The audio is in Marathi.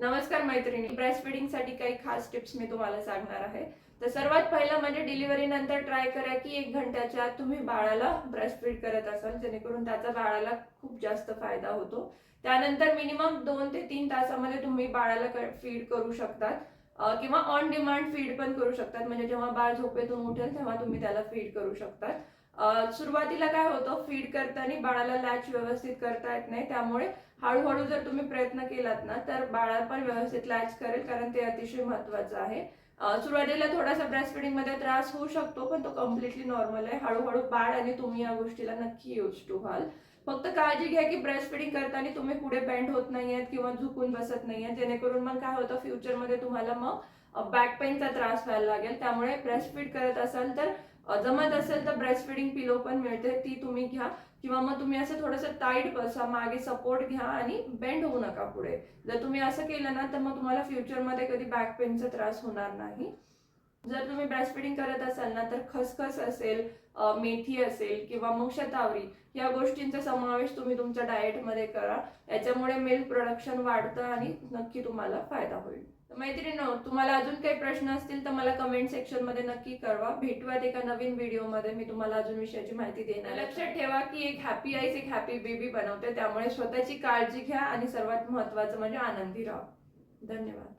नमस्कार मैत्रिणी, ब्रेस्ट फीडिंग साठी काही खास टिप्स मी तुम्हाला सांगणार आहे. तर सर्वात पहिलं म्हणजे डिलिव्हरी नंतर ट्राय करा की 1 घंट्याच्या आत तुम्ही बाळाला ब्रेस्ट फीड करत असाल, जेणेकरून त्याचा बाळाला खूप जास्त फायदा होतो. त्यानंतर मिनिमम 2 ते 3 तासामध्ये तुम्ही बाळाला फीड करू शकतात किंवा ऑन डिमांड फीड पण करू शकतात. म्हणजे जेव्हा बाळ झोपेतून उठेल तेव्हा तुम्ही त्याला फीड करू शकतात. सुरुवातीला काय होतं, फीड करताना बाळाला लॅच व्यवस्थित करता येत नाही, त्यामुळे हळूहळू जर तुम्ही प्रयत्न केलात ना तर बाळा पण व्यवस्थित लॅच करेल, कारण ते अतिशय महत्त्वाचं आहे. सुरुवातीला थोडासा ब्रेस्ट फिडिंग मध्ये त्रास होऊ शकतो, पण तो कम्प्लिटली नॉर्मल आहे. हळूहळू बाळ आणि तुम्ही या गोष्टीला नक्की यूज टू व्हाल. फक्त काळजी घ्या की ब्रेस्ट फिडिंग करताना तुम्ही पुढे बेंड होत नाहीयेत किंवा झुकून बसत नाहीयेत, जेणेकरून मग काय होतं, फ्युचरमध्ये तुम्हाला मग बॅक पेनचा त्रास व्हायला लागेल. त्यामुळे ब्रेस्ट फीड करत असाल तर जमत असेल तर ब्रेस्ट फिडिंग पिलो पण मिळते, ती तुम्ही घ्या. किंवा मग तुम्ही असं थोडंसं टाईट बसा, मागे सपोर्ट घ्या आणि बेंड होऊ नका पुढे. जर तुम्ही असं केलं ना तर मग तुम्हाला फ्युचरमध्ये कधी बॅक पेनचा त्रास होणार नाही. जर तुम्ही ब्रेस्ट फीडिंग करत असाल ना तर खसखस असेल, मेथी असेल किंवा मग शतावरी, या गोष्टींचा समावेश तुम्ही तुमच्या डाएटमध्ये करा. याच्यामुळे मिल्क प्रोडक्शन वाढतं आणि नक्की तुम्हाला फायदा होईल. मैत्रिणींनो, तुम्हाला अजून काही प्रश्न असतील तर मला कमेंट सेक्शन मध्ये नक्की कळवा. भेटूयात एका नवीन व्हिडिओमध्ये, मी तुम्हाला अजून विषयाची माहिती देणार. लक्षात ठेवा की एक हॅपी आईज एक हॅपी बेबी बनवते, त्यामुळे स्वतःची काळजी घ्या आणि सर्वात महत्त्वाचं म्हणजे आनंदी राहा. धन्यवाद.